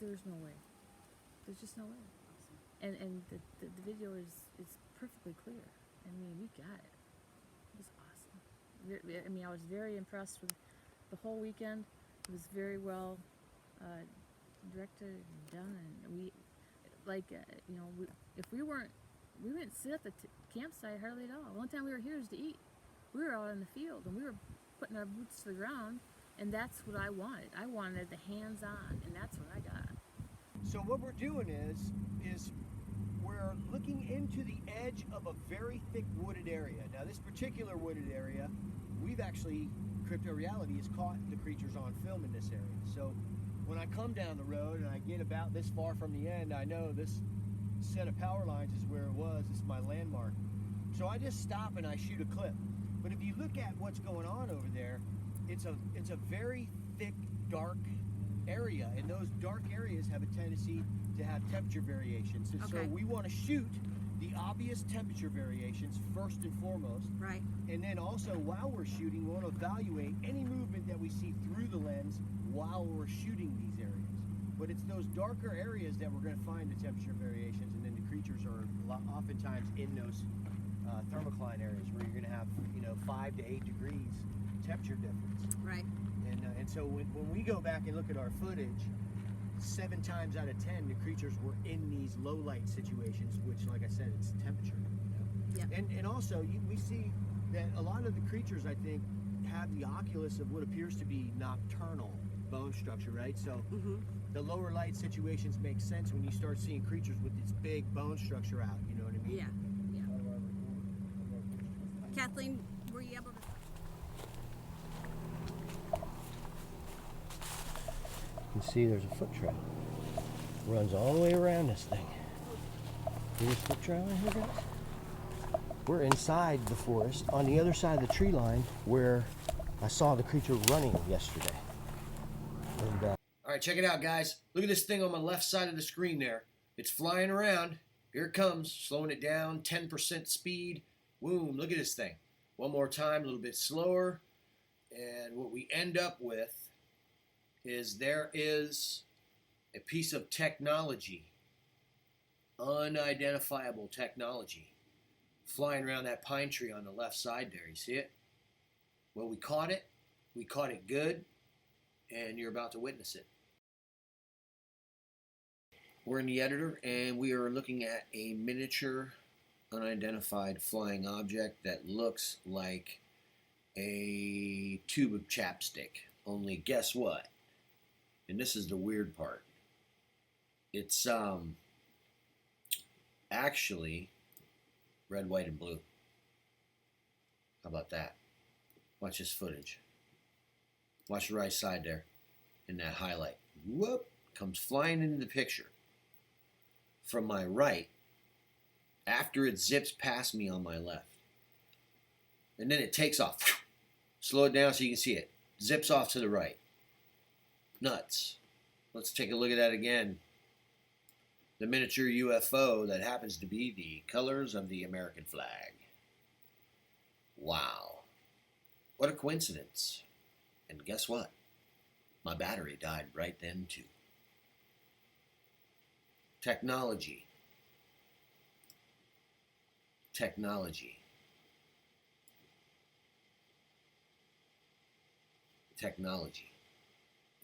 Speaker 4: there's no way. There's just no way. And the video is perfectly clear. I mean, we got it. It was awesome. I was very impressed with the whole weekend. It was very well directed and done. And we didn't sit at the campsite hardly at all. The only time we were here was to eat. We were out in the field, and we were putting our boots to the ground, and that's what I wanted. I wanted the hands-on, and that's what I got.
Speaker 1: So what we're doing is we're looking into the edge of a very thick wooded area. Now, this particular wooded area, we've actually, crypto reality has caught the creatures on film in this area. So when I come down the road and I get about this far from the end, I know this set of power lines is where it was. This is my landmark. So I just stop and I shoot a clip. But if you look at what's going on over there, it's a very thick, dark area, and those dark areas have a tendency to have temperature variations. And so we want to shoot the obvious temperature variations first and foremost.
Speaker 2: Right.
Speaker 1: And then also, while we're shooting, we want to evaluate any movement that we see through the lens while we're shooting these areas. But it's those darker areas that we're going to find the temperature variations, and then the creatures are
Speaker 7: Oftentimes in those thermocline areas where you're going to have 5 to 8 degrees temperature difference.
Speaker 2: Right.
Speaker 1: And so when we go back and look at our footage, 7 times out of 10 the creatures were in these low light situations, which, like I said, it's temperature.
Speaker 2: Yep.
Speaker 1: And also we see that a lot of the creatures, I think, have the oculus of what appears to be nocturnal bone structure, right? So the lower light situations make sense when you start seeing creatures with this big bone structure out, you know what I mean?
Speaker 2: Yeah. Kathleen, were you able to?
Speaker 5: You can see there's a foot trail. Runs all the way around this thing. See this foot trail in here, guys? We're inside the forest on the other side of the tree line where I saw the creature running yesterday. And, all right, check it out, guys. Look at this thing on my left side of the screen there. It's flying around. Here it comes, slowing it down, 10% speed. Boom, look at this thing. One more time, a little bit slower. And what we end up with is there is a piece of technology, unidentifiable technology, flying around that pine tree on the left side there. You see it? Well, we caught it. We caught it good, and you're about to witness it. We're in the editor, and we are looking at a miniature unidentified flying object that looks like a tube of chapstick. Only guess what? And this is the weird part. It's actually red, white, and blue. How about that? Watch this footage. Watch the right side there in that highlight. Whoop! Comes flying into the picture. From my right, after it zips past me on my left. And then it takes off. Slow it down so you can see it. Zips off to the right. Nuts. Let's take a look at that again. The miniature UFO that happens to be the colors of the American flag. Wow. What a coincidence. And guess what? My battery died right then too. Technology. Technology. Technology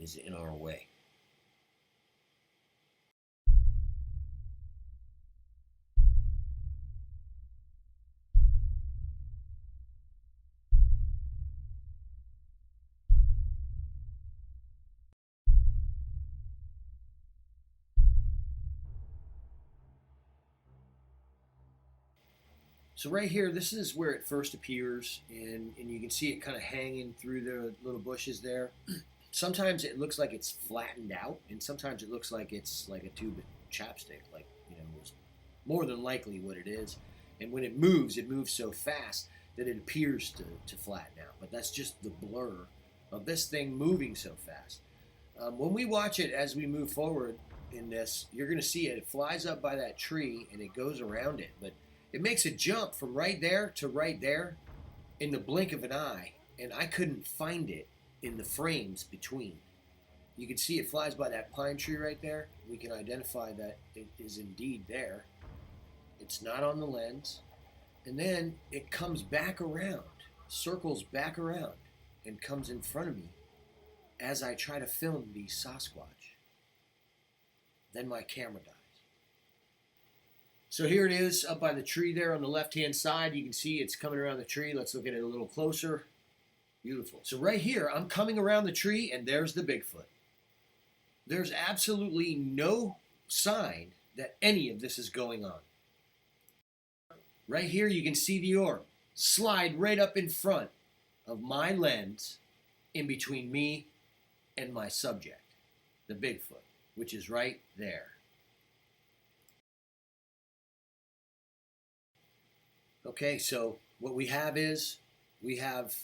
Speaker 5: is in our way. So right here, this is where it first appears, and you can see it kind of hanging through the little bushes there. Sometimes it looks like it's flattened out, and sometimes it looks like it's like a tube of chapstick, like, it's more than likely what it is. And when it moves so fast that it appears to flatten out. But that's just the blur of this thing moving so fast. When we watch it as we move forward in this, you're going to see it. It flies up by that tree, and it goes around it, but it makes a jump from right there to right there in the blink of an eye, and I couldn't find it in the frames between. You can see it flies by that pine tree right there. We can identify that it is indeed there. It's not on the lens. And then it comes back around, circles back around, and comes in front of me as I try to film the Sasquatch. Then my camera dies. So here it is up by the tree there on the left-hand side. You can see it's coming around the tree. Let's look at it a little closer. Beautiful. So right here, I'm coming around the tree, and there's the Bigfoot. There's absolutely no sign that any of this is going on. Right here, you can see the orb slide right up in front of my lens in between me and my subject, the Bigfoot, which is right there. Okay, so what we have is we have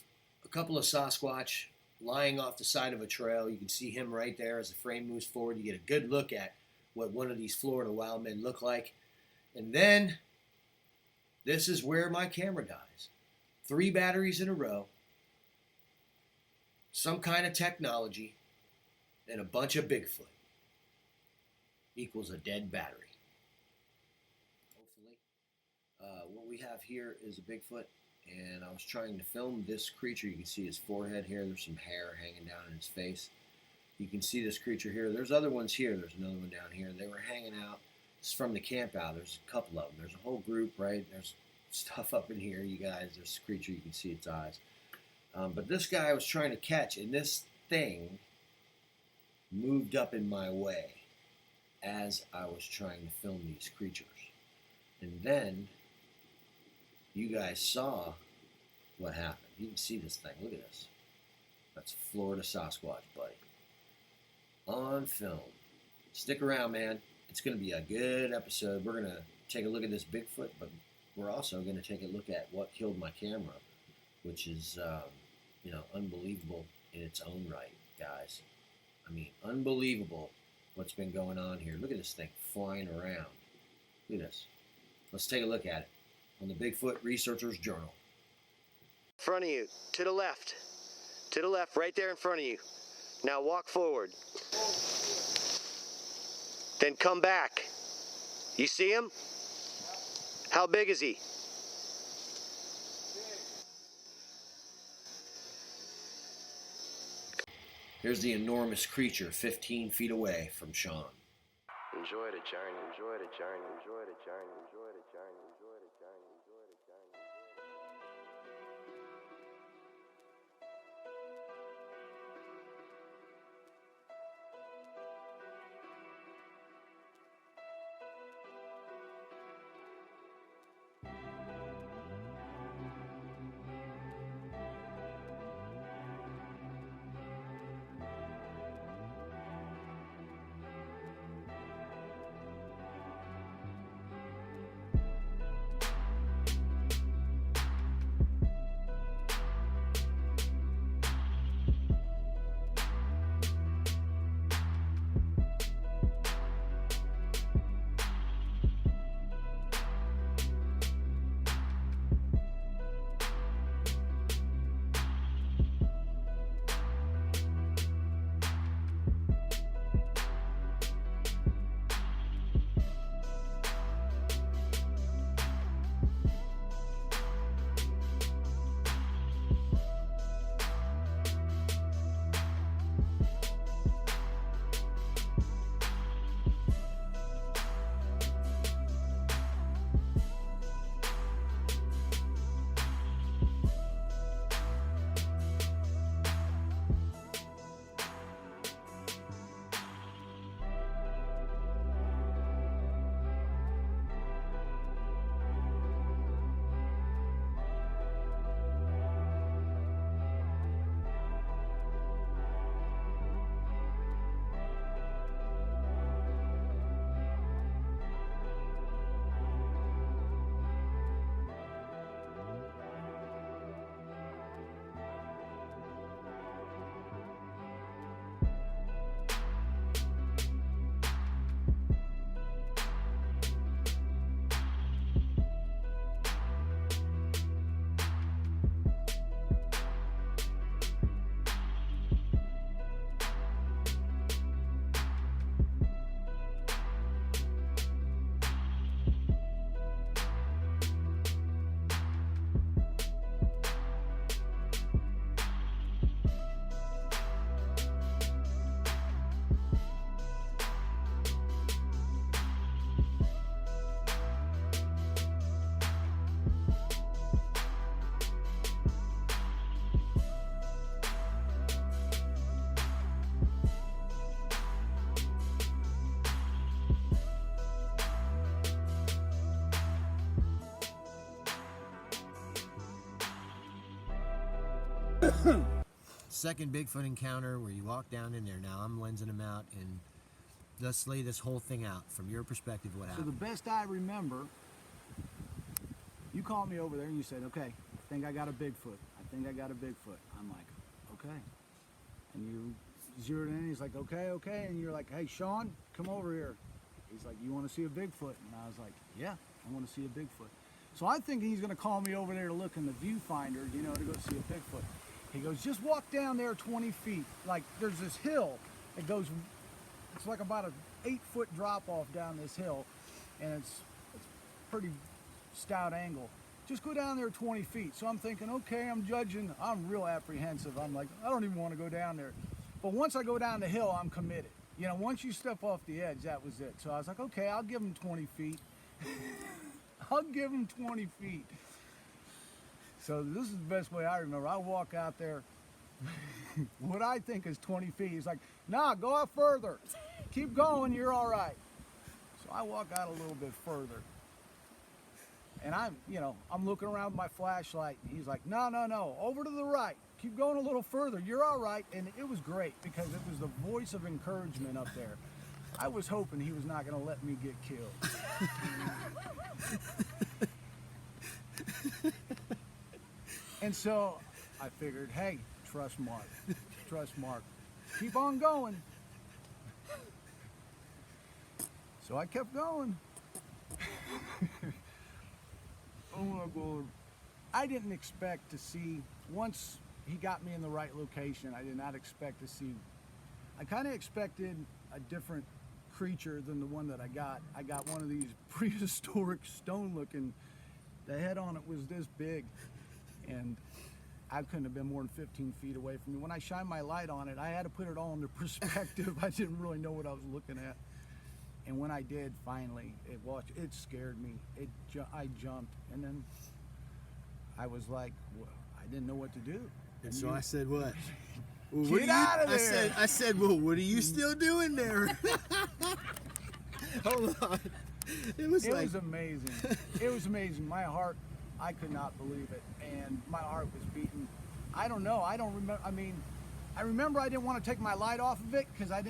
Speaker 5: a couple of Sasquatch lying off the side of a trail. You can see him right there as the frame moves forward. You get a good look at what one of these Florida wild men look like. And then this is where my camera dies. 3 batteries in a row, some kind of technology, and a bunch of Bigfoot equals a dead battery. Hopefully. What we have here is a Bigfoot, and I was trying to film this creature. You can see his forehead here. There's some hair hanging down in his face. You can see this creature here. There's other ones here. There's another one down here. They were hanging out. This is from the camp out. There's a couple of them. There's a whole group, right? There's stuff up in here, you guys. There's a creature. You can see its eyes. But this guy I was trying to catch, and this thing moved up in my way as I was trying to film these creatures. And then you guys saw what happened. You can see this thing. Look at this. That's Florida Sasquatch, buddy. On film. Stick around, man. It's going to be a good episode. We're going to take a look at this Bigfoot, but we're also going to take a look at what killed my camera, which is, unbelievable in its own right, guys. I mean, unbelievable what's been going on here. Look at this thing flying around. Look at this. Let's take a look at it on the Bigfoot Researcher's Journal.
Speaker 7: In front of you, to the left, right there in front of you. Now walk forward. Then come back. You see him? How big is he?
Speaker 5: Here's the enormous creature 15 feet away from Sean.
Speaker 7: Enjoy the journey, enjoy the journey, enjoy the journey, enjoy the journey, enjoy the journey, enjoy the journey.
Speaker 8: second Bigfoot encounter where you walk down in there. Now I'm lensing them out, and let's lay this whole thing out from your perspective. What
Speaker 6: So
Speaker 8: happened?
Speaker 6: the best I remember, you called me over there and you said, okay, I think I got a Bigfoot. I think I got a Bigfoot. I'm like, okay. And you zeroed in, he's like, okay. And you're like, hey, Sean, come over here. He's like, you want to see a Bigfoot? And I was like, yeah, I want to see a Bigfoot. So I think he's going to call me over there to look in the viewfinder, you know, to go see a Bigfoot. He goes, just walk down there 20 feet. Like, there's this hill. It goes, it's like about an 8-foot drop off down this hill. And it's pretty stout angle. Just go down there 20 feet. So I'm thinking, okay, I'm judging. I'm real apprehensive. I'm like, I don't even want to go down there. But once I go down the hill, I'm committed. You know, once you step off the edge, that was it. So I was like, okay, I'll give him 20 feet. I'll give him 20 feet. So this is the best way I remember. I walk out there, what I think is 20 feet. He's like, nah, go out further. Keep going, you're all right. So I walk out a little bit further. And I'm looking around with my flashlight. He's like, no, over to the right. Keep going a little further. You're all right. And it was great because it was the voice of encouragement up there. I was hoping he was not going to let me get killed. And so I figured, hey, trust Mark. Trust Mark. Keep on going. So I kept going. Oh my God. I didn't expect to see, once he got me in the right location, I did not expect to see, I kind of expected a different creature than the one that I got. I got one of these prehistoric stone looking, the head on it was this big, and I couldn't have been more than 15 feet away from me. When I shined my light on it, I had to put it all into perspective. I didn't really know what I was looking at. And when I did, finally, it scared me. I jumped, and then I was like, well, I didn't know what to do.
Speaker 8: And so I said, what?
Speaker 6: Well, get out of there!
Speaker 8: I said, well, what are you still doing there? Hold on. It was
Speaker 6: amazing. It was amazing. My heart, I could not believe it, and my heart was beating. I don't know. I don't remember. I remember I didn't want to take my light off of it because I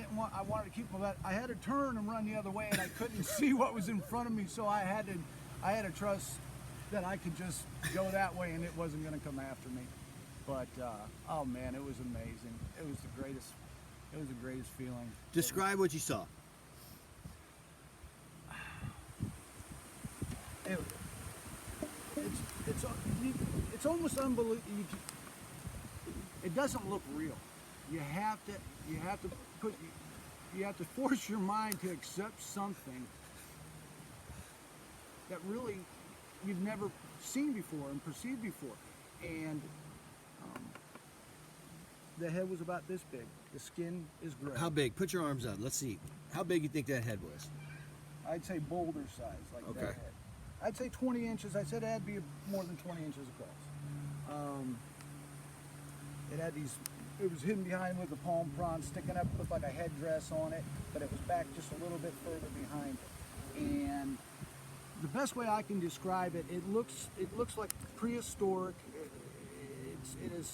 Speaker 6: wanted to keep my light. I had to turn and run the other way, and I couldn't see what was in front of me, so I had to trust that I could just go that way and it wasn't going to come after me. But oh man, it was amazing. It was the greatest feeling.
Speaker 8: Describe what you saw.
Speaker 6: It's almost unbelievable. It doesn't look real. You have to force your mind to accept something that really you've never seen before and perceived before. And the head was about this big. The skin is gray.
Speaker 8: How big? Put your arms up. Let's see. How big you think that head was?
Speaker 6: I'd say boulder size, like
Speaker 8: Okay.
Speaker 6: that head. I'd say 20 inches. I said it had to be more than 20 inches across. It was hidden behind with the palm frond sticking up, looked like a headdress on it, but it was back just a little bit further behind it. And the best way I can describe it, it looks like prehistoric. It is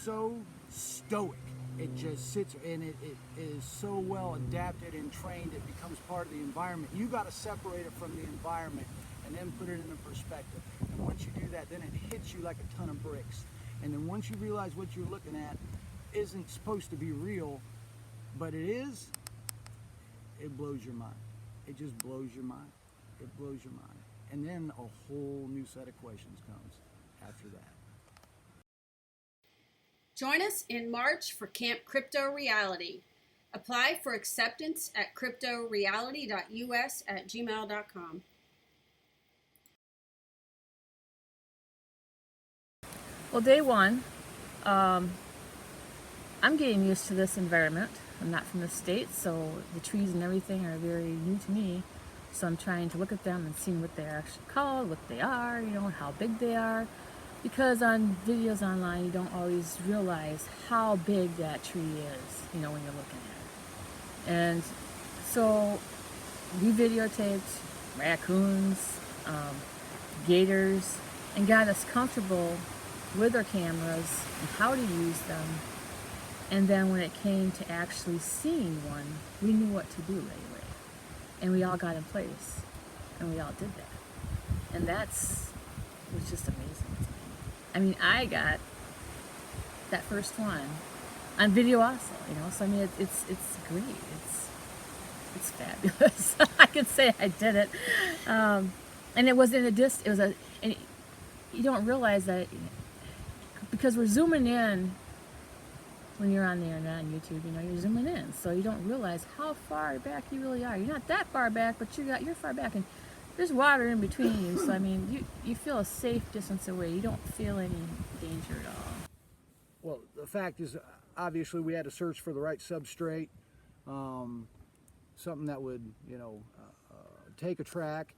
Speaker 6: so stoic. It just sits, and it is so well adapted and trained, it becomes part of the environment. You got to separate it from the environment and then put it into perspective. And once you do that, then it hits you like a ton of bricks. And then once you realize what you're looking at isn't supposed to be real, but it is, it blows your mind. It just blows your mind. It blows your mind. And then a whole new set of questions comes after that.
Speaker 2: Join us in March for Camp Crypto Reality. Apply for acceptance at cryptoreality.us@gmail.com.
Speaker 4: Well, day one, I'm getting used to this environment. I'm not from the States, so the trees and everything are very new to me. So I'm trying to look at them and seeing what they're actually called, what they are, how big they are. Because on videos online, you don't always realize how big that tree is, when you're looking at it. And so we videotaped raccoons, gators, and got us comfortable with our cameras and how to use them. And then when it came to actually seeing one, we knew what to do right away. And we all got in place, and we all did that. And that's was just amazing to me. I mean, I got that first one on video also, you know. So I mean, it's great. It's fabulous. I can say I did it, and it was in a It was and you don't realize that because we're zooming in when you're on the internet on YouTube. You know, you're zooming in, so you don't realize how far back you really are. You're not that far back, but you're far back, and there's water in between you. So I mean, you feel a safe distance away. You don't feel any danger at all.
Speaker 6: Well, the fact is, obviously, we had to search for the right substrate, something that would, take a track.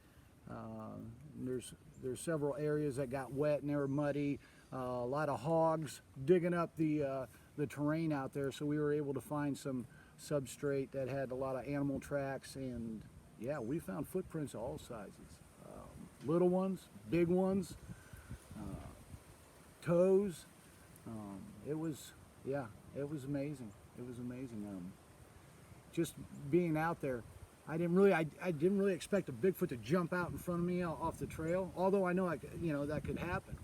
Speaker 6: There's several areas that got wet and they were muddy. A lot of hogs digging up the terrain out there, so we were able to find some substrate that had a lot of animal tracks, and yeah, we found footprints of all sizes, little ones, big ones, toes. It was amazing. It was amazing. Just being out there, I didn't really expect a Bigfoot to jump out in front of me off the trail. Although I know that could happen,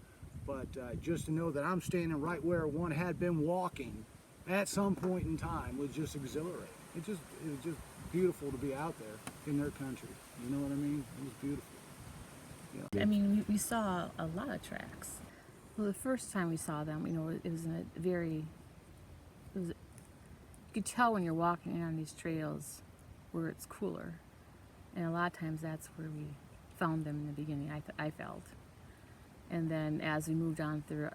Speaker 6: but just to know that I'm standing right where one had been walking at some point in time was just exhilarating. It was just beautiful to be out there in their country. You know what I mean? It was beautiful.
Speaker 4: I mean, we saw a lot of tracks. Well, the first time we saw them, it was you could tell when you're walking on these trails where it's cooler. And a lot of times that's where we found them in the beginning, I felt. And then as we moved on through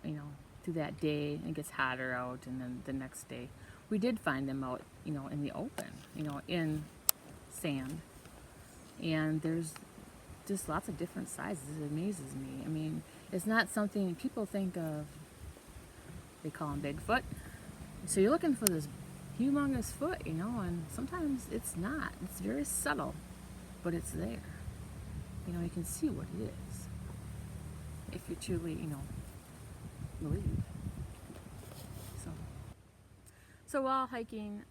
Speaker 4: that day, it gets hotter out, and then the next day, we did find them out, in the open, in sand. And there's just lots of different sizes. It amazes me. I mean, it's not something people think of. They call them Bigfoot. So you're looking for this humongous foot, and sometimes it's not. It's very subtle, but it's there. You can see what it is if you truly, believe. So while hiking,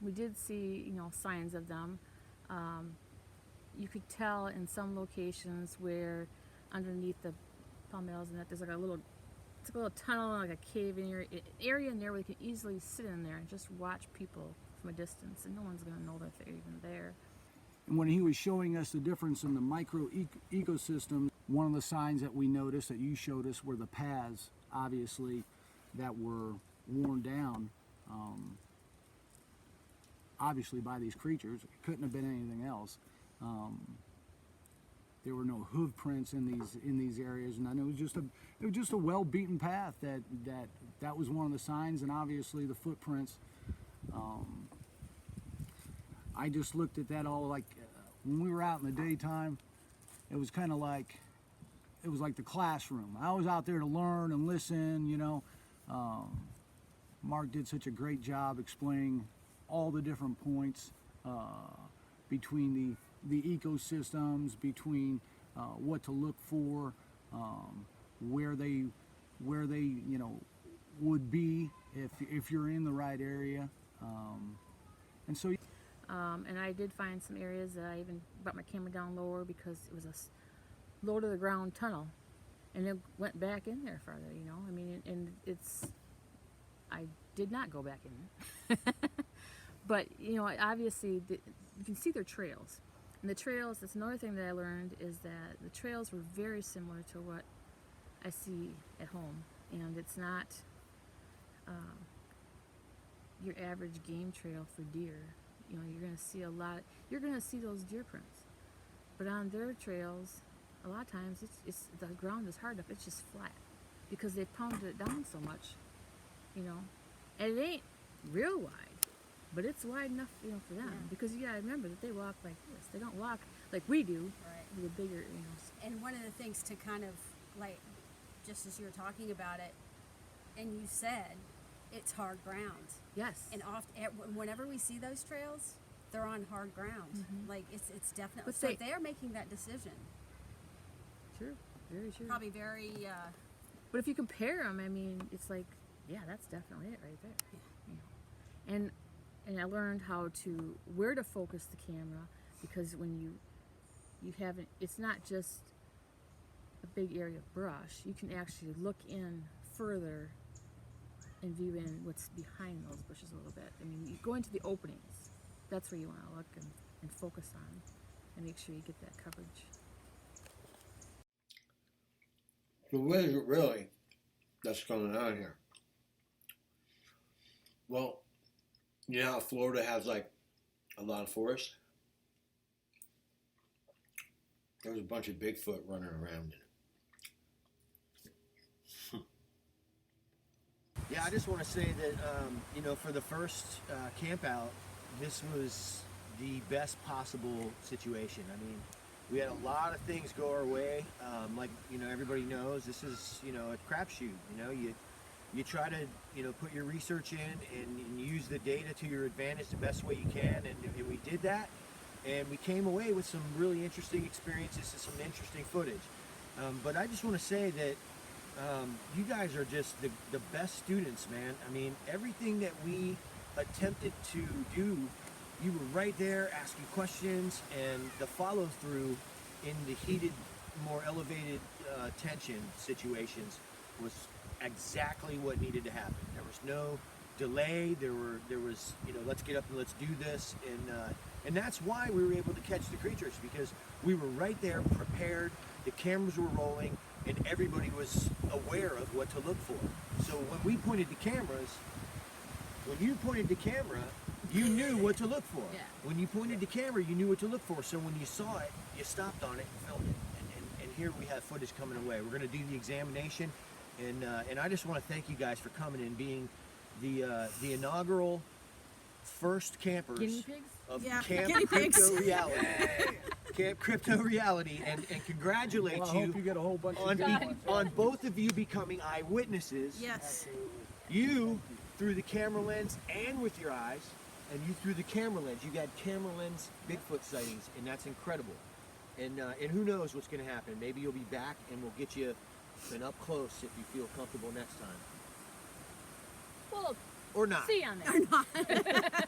Speaker 4: we did see, signs of them. You could tell in some locations where underneath the palmettos and that there's like a little tunnel, like a cave in area in there where you can easily sit in there and just watch people from a distance, and no one's going to know that they're even there.
Speaker 6: And when he was showing us the difference in the micro ecosystems, one of the signs that we noticed that you showed us were the paths, obviously, that were worn down, obviously by these creatures. It couldn't have been anything else. There were no hoof prints in these areas, and I know it was just a well-beaten path. That was one of the signs, and obviously the footprints. I just looked at that all like when we were out in the daytime. It was kind of like the classroom. I was out there to learn and listen. Mark did such a great job explaining all the different points between the ecosystems, between what to look for, where they would be if you're in the right area, and so.
Speaker 4: And I did find some areas that I even brought my camera down lower because it was a low to the ground tunnel, and it went back in there farther. I mean, and I did not go back in there, but obviously you can see their trails. And the trails, that's another thing that I learned, is that the trails were very similar to what I see at home. And it's not your average game trail for deer. You're going to see you're going to see those deer prints. But on their trails, a lot of times it's the ground is hard enough, it's just flat. Because they pounded it down so much, And it ain't real wide. But it's wide enough, for them. Yeah. Because you gotta remember that they walk like this. They don't walk like we do.
Speaker 2: Right.
Speaker 4: With a bigger,
Speaker 2: And one of the things to kind of like, just as you were talking about it, and you said, it's hard ground.
Speaker 4: Yes.
Speaker 2: And whenever we see those trails, they're on hard ground. Mm-hmm. Like it's definitely. They're making that decision.
Speaker 4: True. Very true.
Speaker 2: Probably very
Speaker 4: But if you compare them, I mean, it's like, yeah, that's definitely it right there. You know? And I learned how to where to focus the camera, because when you haven't, it's not just a big area of brush. You can actually look in further and view in what's behind those bushes a little bit. I mean, you go into the openings. That's where you want to look and focus on, and make sure you get that coverage.
Speaker 5: So what is it really that's going on here? Well, you know how Florida has like a lot of forest? There's a bunch of Bigfoot running around in it.
Speaker 7: Yeah, I just want to say that, you know, for the first camp out, this was the best possible situation. I mean, we had a lot of things go our way. Like, you know, everybody knows this is, you know, a crapshoot. You know, you try to, you know, put your research in and use the data to your advantage the best way you can. And we did that. And we came away with some really interesting experiences and some interesting footage. But I just want to say that you guys are just the best students, man. I mean, everything that we attempted to do, you were right there asking questions, and the follow-through in the heated, more elevated tension situations was exactly what needed to happen. There was no delay. There was, you know, let's get up and let's do this, and that's why we were able to catch the creatures, because we were right there, prepared. The cameras were rolling, and everybody was aware of what to look for. So when we pointed the cameras, when you pointed the camera, you knew what to look for.
Speaker 4: Yeah.
Speaker 7: When you pointed the camera, you knew what to look for. So when you saw it, you stopped on it and filmed it. And here we have footage coming away. We're going to do the examination, and I just want to thank you guys for coming and being the inaugural first campers
Speaker 4: Guinea pigs?
Speaker 7: of
Speaker 2: Yeah,
Speaker 7: Camp
Speaker 2: guinea pigs.
Speaker 7: Crypto Reality. Camp Crypto Reality, and congratulate
Speaker 6: Well, I hope you get a whole bunch of good ones.
Speaker 7: on both of you becoming eyewitnesses.
Speaker 2: Yes.
Speaker 7: You through the camera lens and with your eyes, and you through the camera lens. You got camera lens Bigfoot sightings, and that's incredible. And who knows what's going to happen? Maybe you'll be back, and we'll get you an up close if you feel comfortable next time,
Speaker 4: Well,
Speaker 7: or not.
Speaker 4: see you on there.